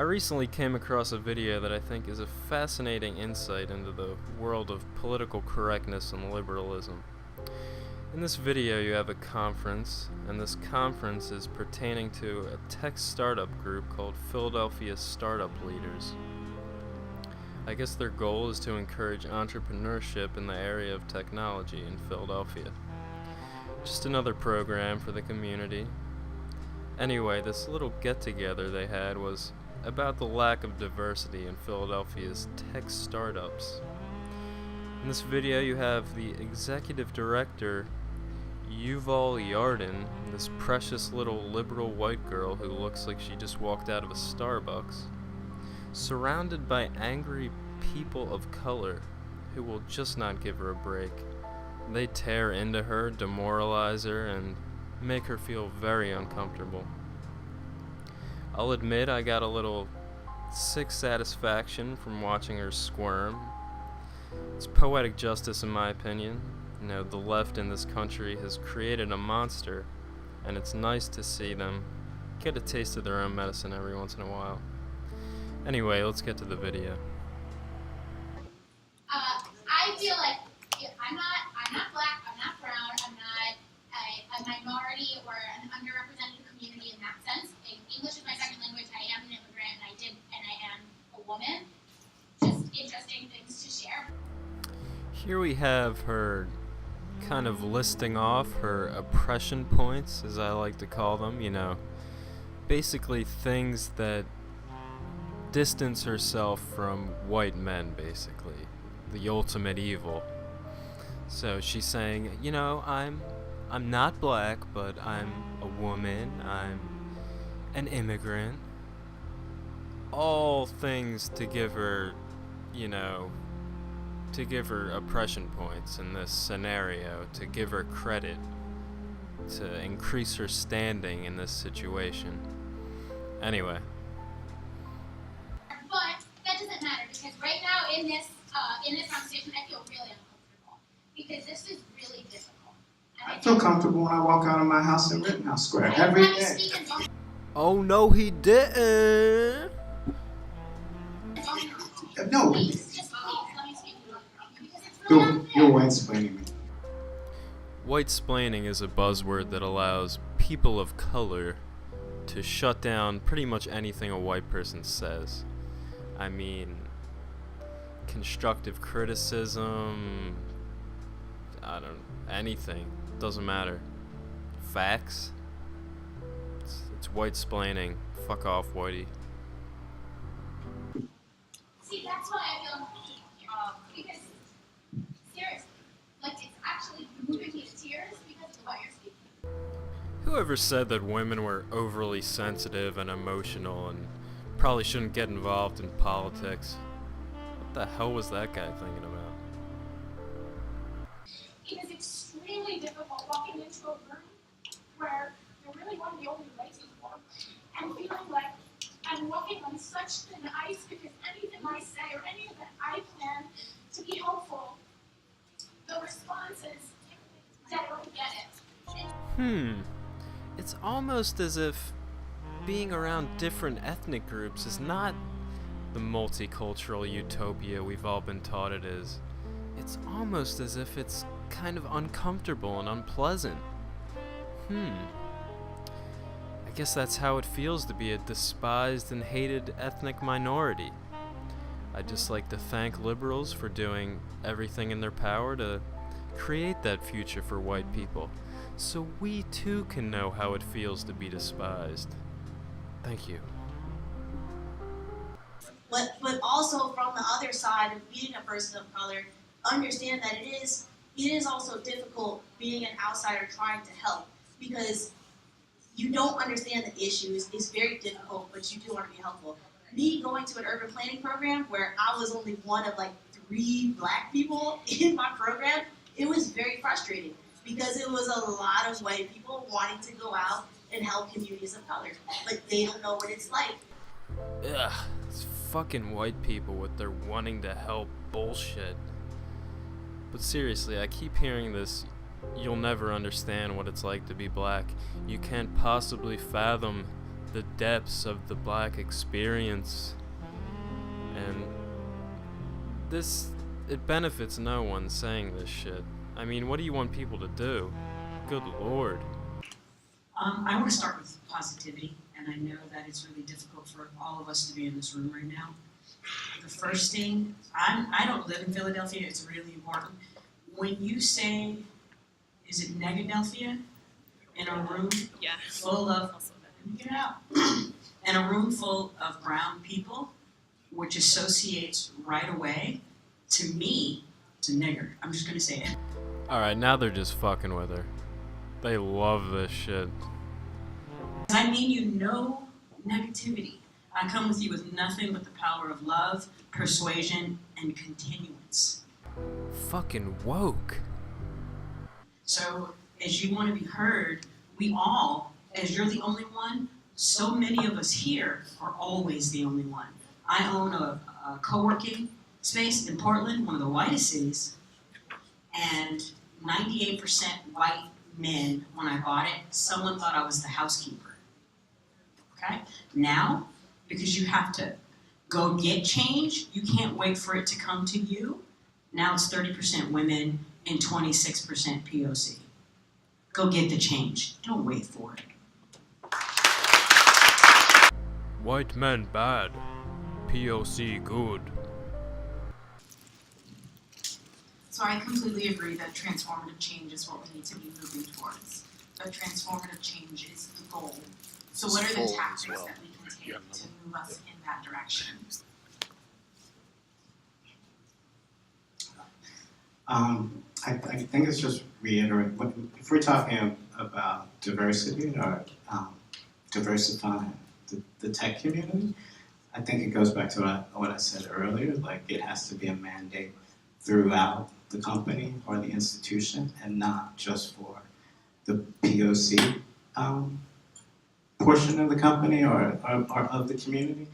I recently came across a video that I think is a fascinating insight into the world of political correctness and liberalism. In this video you have a conference, and this conference is pertaining to a tech startup group called Philadelphia Startup Leaders. I guess their goal is to encourage entrepreneurship in the area of technology in Philadelphia. Just another program for the community. Anyway, this little get-together they had was about the lack of diversity in Philadelphia's tech startups. In this video you have the executive director, Yuval Yarden, this precious little liberal white girl who looks like she just walked out of a Starbucks, surrounded by angry people of color who will just not give her a break. They tear into her, demoralize her, and make her feel very uncomfortable. I'll admit I got a little sick satisfaction from watching her squirm. It's poetic justice in my opinion. You know, the left in this country has created a monster, and it's nice to see them get a taste of their own medicine every once in a while. Anyway, let's get to the video. I feel like I'm not black, I'm not brown, I'm not a minority or an underrepresented community in that sense. English is my second language. I am an immigrant, and I am a woman. Just interesting things to share. Here we have her kind of listing off her oppression points, as I like to call them, you know, basically things that distance herself from white men, basically, the ultimate evil. So she's saying, you know, I'm not black, but I'm a woman, I'm an immigrant. All things to give her, you know, to give her oppression points in this scenario, to give her credit, to increase her standing in this situation. Anyway. But that doesn't matter, because right now in this conversation I feel really uncomfortable, because this is really difficult. I feel comfortable when I walk out of my house in Rittenhouse Square every day. Oh no, he didn't. No. Please, just please, let me speak. Because it's really You're white-splaining me. White-splaining is a buzzword that allows people of color to shut down pretty much anything a white person says. I mean, constructive criticism, anything, doesn't matter. Facts, it's white-splaining. Fuck off, whitey. See, that's why I feel uncomfortable, because seriously, like, it's actually moving me to tears because of what you're speaking. Whoever said that women were overly sensitive and emotional and probably shouldn't get involved in politics? What the hell was that guy thinking about? It is extremely difficult walking into a room where you're really one of the only races for, and feeling like I'm walking on such thin ice because anything I say or anything that I plan to be helpful, the response is they don't get it. It's almost as if being around different ethnic groups is not the multicultural utopia we've all been taught it is. It's almost as if it's kind of uncomfortable and unpleasant. I guess that's how it feels to be a despised and hated ethnic minority. I'd just like to thank liberals for doing everything in their power to create that future for white people, so we too can know how it feels to be despised. Thank you. But also from the other side of being a person of color, understand that it is also difficult being an outsider trying to help, because you don't understand the issues. It's very difficult, but you do want to be helpful. Me going to an urban planning program where I was only one of like 3 black people in my program, it was very frustrating because it was a lot of white people wanting to go out and help communities of color, but they don't know what it's like. Ugh, it's fucking white people with their wanting to help bullshit. But seriously, I keep hearing this, you'll never understand what it's like to be black. You can't possibly fathom the depths of the black experience. And it benefits no one saying this shit. I mean, what do you want people to do? Good lord. I want to start with positivity, and I know that it's really difficult for all of us to be in this room right now. The first thing, I don't live in Philadelphia, it's really important. When you say, is it Negadelphia? In a room full of, let me get it out. In a room full of brown people, which associates right away to me, to nigger. I'm just gonna say it. Alright, now they're just fucking with her. They love this shit. I mean you no negativity. I come with you with nothing but the power of love, persuasion, and continuance. Fucking woke. So, as you want to be heard, we all, as you're the only one, so many of us here are always the only one. I own a co-working space in Portland, one of the whitest cities, and 98% white men when I bought it. Someone thought I was the housekeeper. Okay? Now, because you have to go get change, you can't wait for it to come to you. Now it's 30% women and 26% POC. Go get the change. Don't wait for it. White men bad. POC good. So I completely agree that transformative change is what we need to be moving towards. But transformative change is the goal. So what are the tactics that we can take to move us in that direction? I think it's just reiterate, if we're talking about diversity or diversifying the tech community, I think it goes back to what I said earlier, like it has to be a mandate throughout the company or the institution and not just for the POC portion of the company or of the community.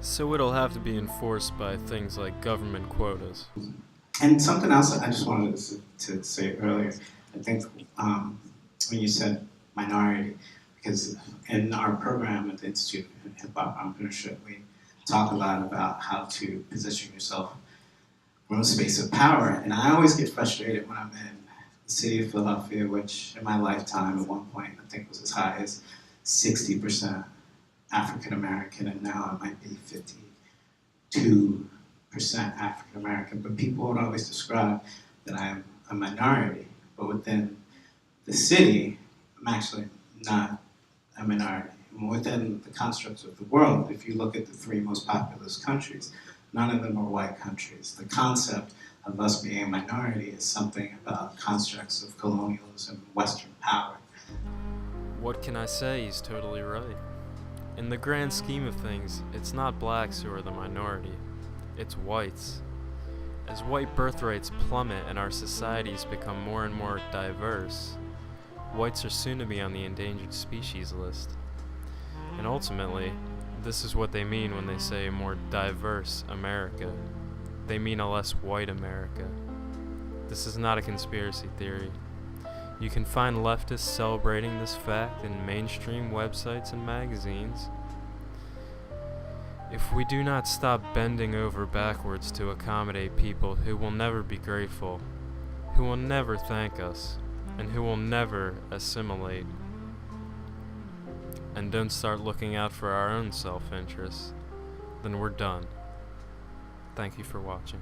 So it'll have to be enforced by things like government quotas. And something else I just wanted to say earlier, I think when you said minority, because in our program at the Institute of Hip Hop Entrepreneurship, we talk a lot about how to position yourself from a space of power. And I always get frustrated when I'm in the city of Philadelphia, which in my lifetime at one point I think was as high as 60% African American, and now it might be 52% African American. But people would always describe that I am a minority, but within the city, I'm actually not a minority. Within the constructs of the world, if you look at the three most populous countries, none of them are white countries. The concept of us being a minority is something about constructs of colonialism, Western power. What can I say? He's totally right. In the grand scheme of things, it's not blacks who are the minority, it's whites. As white birthrates plummet and our societies become more and more diverse, whites are soon to be on the endangered species list. And ultimately, this is what they mean when they say a more diverse America. They mean a less white America. This is not a conspiracy theory. You can find leftists celebrating this fact in mainstream websites and magazines. If we do not stop bending over backwards to accommodate people who will never be grateful, who will never thank us, and who will never assimilate, and don't start looking out for our own self-interest, then we're done. Thank you for watching.